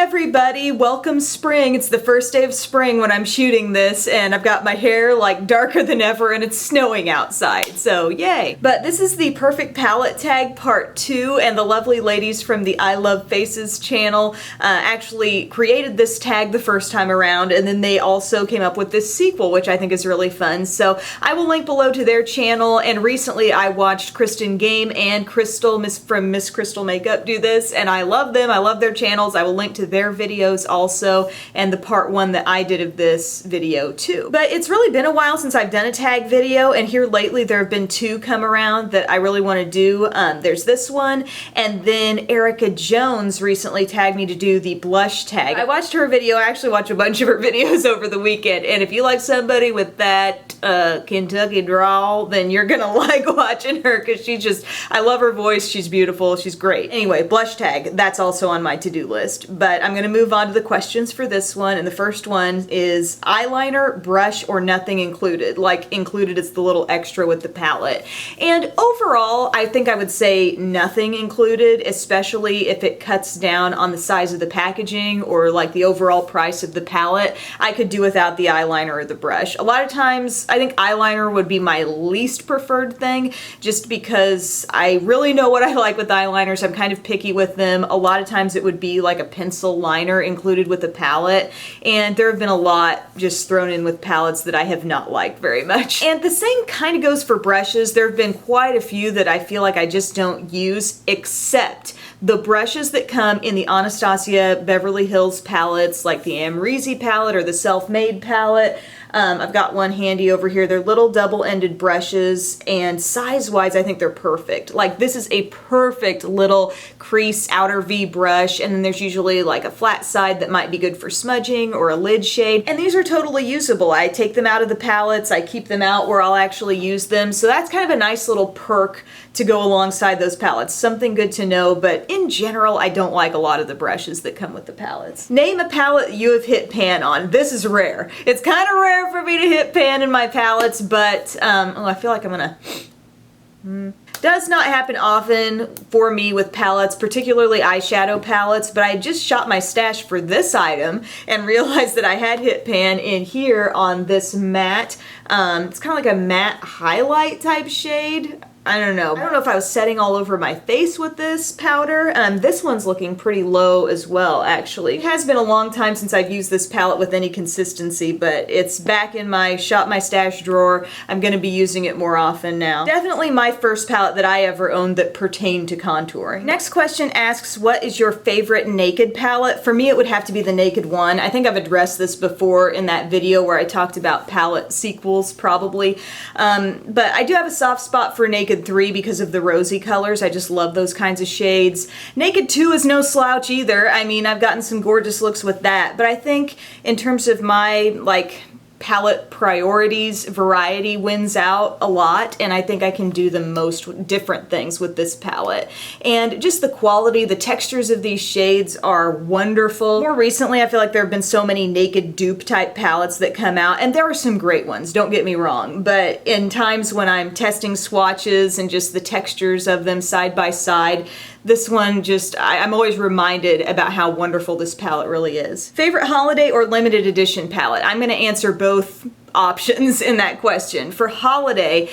everybody, welcome spring. It's the first day of spring when I'm shooting this and I've got my hair like darker than ever and it's snowing outside, so yay. But this is the Perfect Palette Tag Part 2 and the lovely ladies from the I Love Faces channel actually created this tag the first time around, and then they also came up with this sequel which I think is really fun. So I will link below to their channel, and recently I watched Kristen Game and Crystal from Miss Crystal Makeup do this and I love them. I love their channels. I will link to their videos also, and the part 1 that I did of this video too. But it's really been a while since I've done a tag video, and here lately there have been 2 come around that I really want to do. There's this one, and then Erica Jones recently tagged me to do the blush tag. I watched her video. I actually watched a bunch of her videos over the weekend, and if you like somebody with that Kentucky drawl, then you're gonna like watching her, because I love her voice. She's beautiful. She's great. Anyway, blush tag, that's also on my to-do list. But I'm gonna move on to the questions for this one, and the first one is eyeliner, brush, or nothing included. Like, included is the little extra with the palette. And overall, I think I would say nothing included, especially if it cuts down on the size of the packaging or like the overall price of the palette. I could do without the eyeliner or the brush. A lot of times, I think eyeliner would be my least preferred thing, just because I really know what I like with eyeliners. I'm kind of picky with them. A lot of times it would be like a pencil liner included with the palette, and there have been a lot just thrown in with palettes that I have not liked very much. And the same kind of goes for brushes. There have been quite a few that I feel like I just don't use, except the brushes that come in the Anastasia Beverly Hills palettes, like the Amrezy palette or the Self-Made palette. I've got one handy over here. They're little double-ended brushes, and size-wise, I think they're perfect. Like, this is a perfect little crease outer V brush, and then there's usually like a flat side that might be good for smudging or a lid shade, and these are totally usable. I take them out of the palettes, I keep them out where I'll actually use them, so that's kind of a nice little perk to go alongside those palettes. Something good to know, but in general, I don't like a lot of the brushes that come with the palettes. Name a palette you have hit pan on. This is rare. It's kind of rare for me to hit pan in my palettes, but oh, I feel like I'm gonna... Does not happen often for me with palettes, particularly eyeshadow palettes, but I just shot my stash for this item and realized that I had hit pan in here on this matte. It's kind of like a matte highlight type shade. I don't know if I was setting all over my face with this powder. This one's looking pretty low as well, actually. It has been a long time since I've used this palette with any consistency, but it's back in my shop my stash drawer. I'm gonna be using it more often now. Definitely my first palette that I ever owned that pertained to contouring. Next question asks, what is your favorite naked palette? For me, it would have to be the Naked One. I think I've addressed this before in that video where I talked about palette sequels, probably. But I do have a soft spot for Naked 3 because of the rosy colors. I just love those kinds of shades. Naked 2 is no slouch either. I mean, I've gotten some gorgeous looks with that, but I think in terms of my like palette priorities, variety wins out a lot, and I think I can do the most different things with this palette. And just the quality, the textures of these shades are wonderful. More recently, I feel like there have been so many naked dupe type palettes that come out, and there are some great ones, don't get me wrong, but in times when I'm testing swatches and just the textures of them side by side, this one just, I'm always reminded about how wonderful this palette really is. Favorite holiday or limited edition palette? I'm gonna answer both options in that question. For holiday,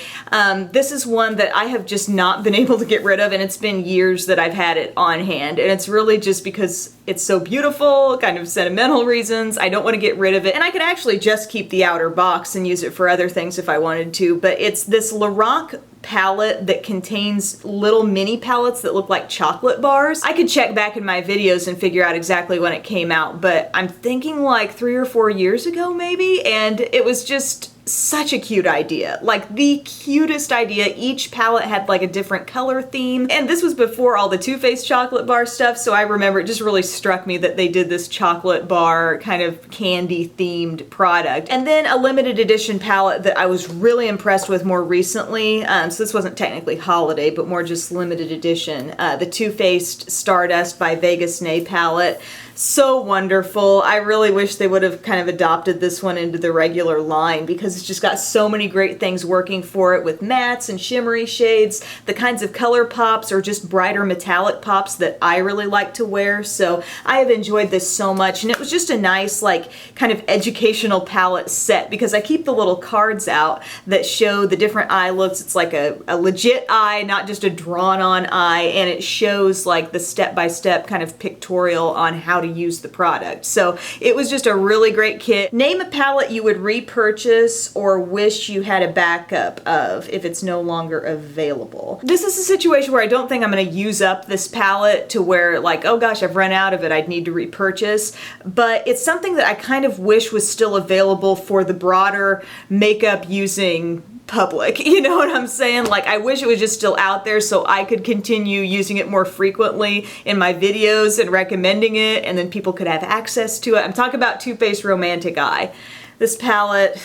this is one that I have just not been able to get rid of, and it's been years that I've had it on hand, and it's really just because it's so beautiful, kind of sentimental reasons. I don't want to get rid of it, and I could actually just keep the outer box and use it for other things if I wanted to, but it's this Lorac palette that contains little mini palettes that look like chocolate bars. I could check back in my videos and figure out exactly when it came out, but I'm thinking like 3 or 4 years ago maybe, and it was just such a cute idea. Like the cutest idea. Each palette had like a different color theme, and this was before all the Too Faced chocolate bar stuff, so I remember it just really struck me that they did this chocolate bar kind of candy themed product. And then a limited edition palette that I was really impressed with more recently, so this wasn't technically holiday but more just limited edition, the Too Faced Stardust by Vegas Nay palette. So wonderful. I really wish they would have kind of adopted this one into the regular line because it's just got so many great things working for it with mattes and shimmery shades, the kinds of color pops or just brighter metallic pops that I really like to wear. So I have enjoyed this so much, and it was just a nice like kind of educational palette set because I keep the little cards out that show the different eye looks. It's like a legit eye, not just a drawn on eye, and it shows like the step-by-step kind of pictorial on how to use the product. So it was just a really great kit. Name a palette you would repurchase or wish you had a backup of if it's no longer available. This is a situation where I don't think I'm going to use up this palette to where like, oh gosh, I've run out of it, I'd need to repurchase, but it's something that I kind of wish was still available for the broader makeup using public, you know what I'm saying? Like, I wish it was just still out there so I could continue using it more frequently in my videos and recommending it, and then people could have access to it. I'm talking about Too Faced Romantic Eye. This palette,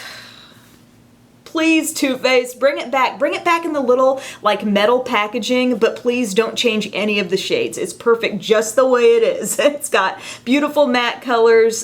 please, Too Faced, bring it back. Bring it back in the little like metal packaging, but please don't change any of the shades. It's perfect just the way it is. It's got beautiful matte colors,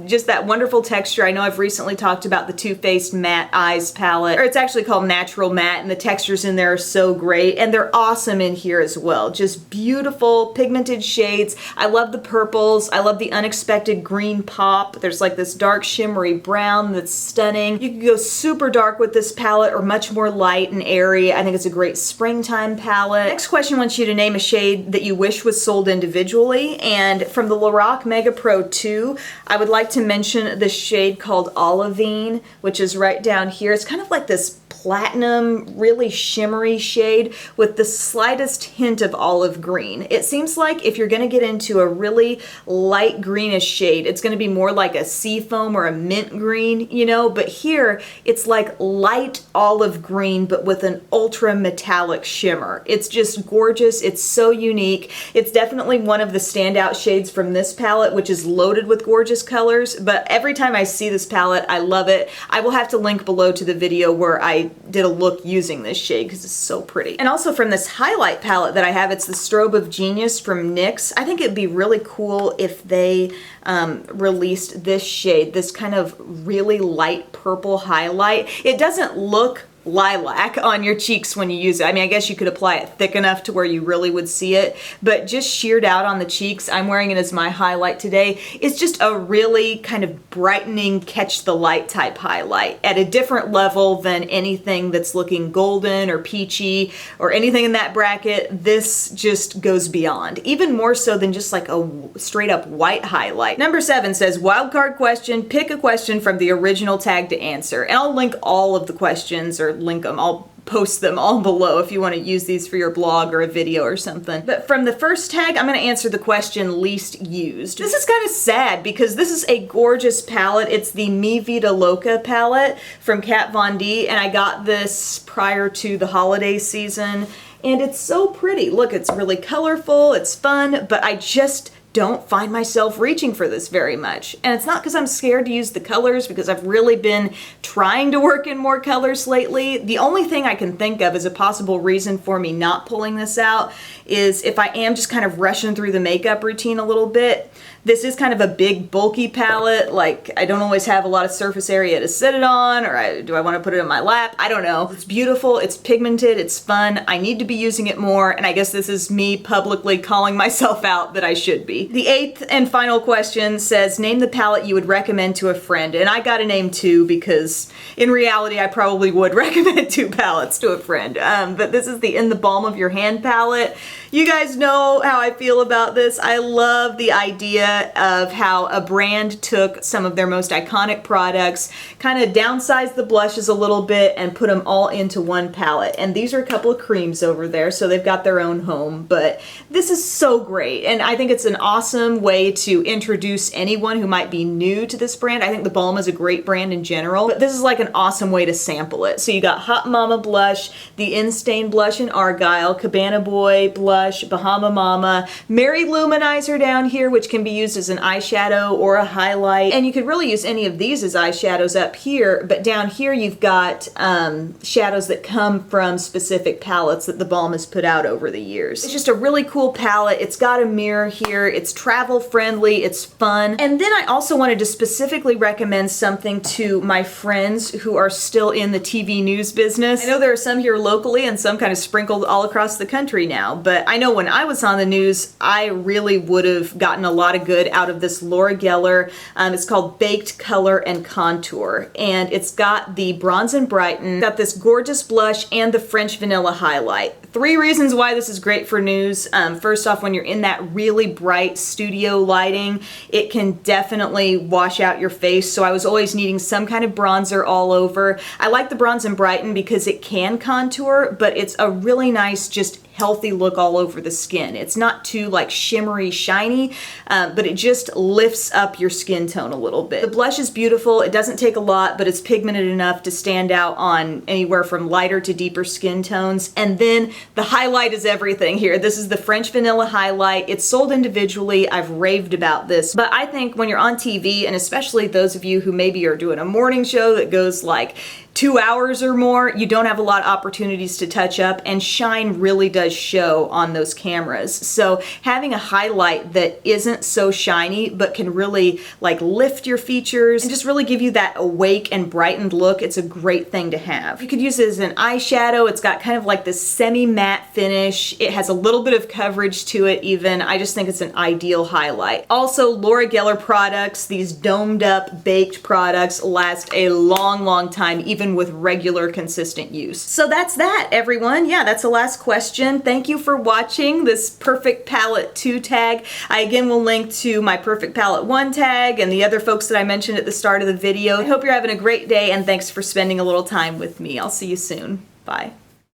just that wonderful texture. I know I've recently talked about the Too Faced Matte Eyes palette, or it's actually called Natural Matte, and the textures in there are so great, and they're awesome in here as well. Just beautiful pigmented shades. I love the purples. I love the unexpected green pop. There's like this dark shimmery brown that's stunning. You can go super dark with this palette or much more light and airy. I think it's a great springtime palette. Next question wants you to name a shade that you wish was sold individually, and from the Lorac Mega Pro 2, I would like to mention the shade called Olivine, which is right down here. It's kind of like this platinum, really shimmery shade with the slightest hint of olive green. It seems like if you're going to get into a really light greenish shade, it's going to be more like a seafoam or a mint green, you know, but here it's like light olive green but with an ultra metallic shimmer. It's just gorgeous. It's so unique. It's definitely one of the standout shades from this palette, which is loaded with gorgeous colors, but every time I see this palette, I love it. I will have to link below to the video where I did a look using this shade because it's so pretty. And also from this highlight palette that I have, it's the Strobe of Genius from NYX. I think it'd be really cool if they released this shade, this kind of really light purple highlight. It doesn't look lilac on your cheeks when you use it. I mean, I guess you could apply it thick enough to where you really would see it, but just sheared out on the cheeks, I'm wearing it as my highlight today. It's just a really kind of brightening, catch the light type highlight at a different level than anything that's looking golden or peachy or anything in that bracket. This just goes beyond, even more so than just like a straight up white highlight. Number 7 says, wildcard question, pick a question from the original tag to answer. And I'll link all of the questions, or link them. I'll post them all below if you want to use these for your blog or a video or something. But from the first tag, I'm going to answer the question least used. This is kind of sad because this is a gorgeous palette. It's the Mi Vida Loca palette from Kat Von D, and I got this prior to the holiday season, and it's so pretty. Look, it's really colorful, it's fun, but I just don't find myself reaching for this very much. And it's not because I'm scared to use the colors, because I've really been trying to work in more colors lately. The only thing I can think of as a possible reason for me not pulling this out is if I am just kind of rushing through the makeup routine a little bit. This is kind of a big, bulky palette. Like, I don't always have a lot of surface area to sit it on, or do I want to put it in my lap? I don't know. It's beautiful, it's pigmented, it's fun. I need to be using it more, and I guess this is me publicly calling myself out that I should be. The 8th and final question says, name the palette you would recommend to a friend. And I gotta name 2 because in reality I probably would recommend 2 palettes to a friend. But this is the In the Balm of Your Hand palette. You guys know how I feel about this. I love the idea of how a brand took some of their most iconic products, kind of downsized the blushes a little bit, and put them all into one palette. And these are a couple of creams over there, so they've got their own home. But this is so great, and I think it's an awesome way to introduce anyone who might be new to this brand. I think the Balm is a great brand in general, but this is like an awesome way to sample it. So you got Hot Mama blush, the In Stain blush in Argyle, Cabana Boy blush, Blush, Bahama Mama, Mary Luminizer down here, which can be used as an eyeshadow or a highlight. And you could really use any of these as eyeshadows up here, but down here you've got shadows that come from specific palettes that the Balm has put out over the years. It's just a really cool palette. It's got a mirror here. It's travel friendly. It's fun. And then I also wanted to specifically recommend something to my friends who are still in the TV news business. I know there are some here locally and some kind of sprinkled all across the country now, but I know when I was on the news, I really would have gotten a lot of good out of this Laura Geller. It's called Baked Color and Contour, and it's got the Bronze and Brighten, got this gorgeous blush, and the French Vanilla highlight. 3 reasons why this is great for news. First off, when you're in that really bright studio lighting, it can definitely wash out your face, so I was always needing some kind of bronzer all over. I like the Bronze and Brighten because it can contour, but it's a really nice, just healthy look all over the skin. It's not too like shimmery, shiny, but it just lifts up your skin tone a little bit. The blush is beautiful. It doesn't take a lot, but it's pigmented enough to stand out on anywhere from lighter to deeper skin tones. And then the highlight is everything here. This is the French Vanilla highlight. It's sold individually. I've raved about this, but I think when you're on TV, and especially those of you who maybe are doing a morning show that goes like 2 hours or more, you don't have a lot of opportunities to touch up, and shine really does show on those cameras. So having a highlight that isn't so shiny but can really like lift your features and just really give you that awake and brightened look, it's a great thing to have. You could use it as an eyeshadow. It's got kind of like this semi-matte finish. It has a little bit of coverage to it even. I just think it's an ideal highlight. Also, Laura Geller products, these domed up baked products, last a long, long time, even with regular consistent use. So that's that, everyone. Yeah, that's the last question. Thank you for watching this Perfect Palette 2 tag. I again will link to my Perfect Palette 1 tag and the other folks that I mentioned at the start of the video. I hope you're having a great day, and thanks for spending a little time with me. I'll see you soon. Bye.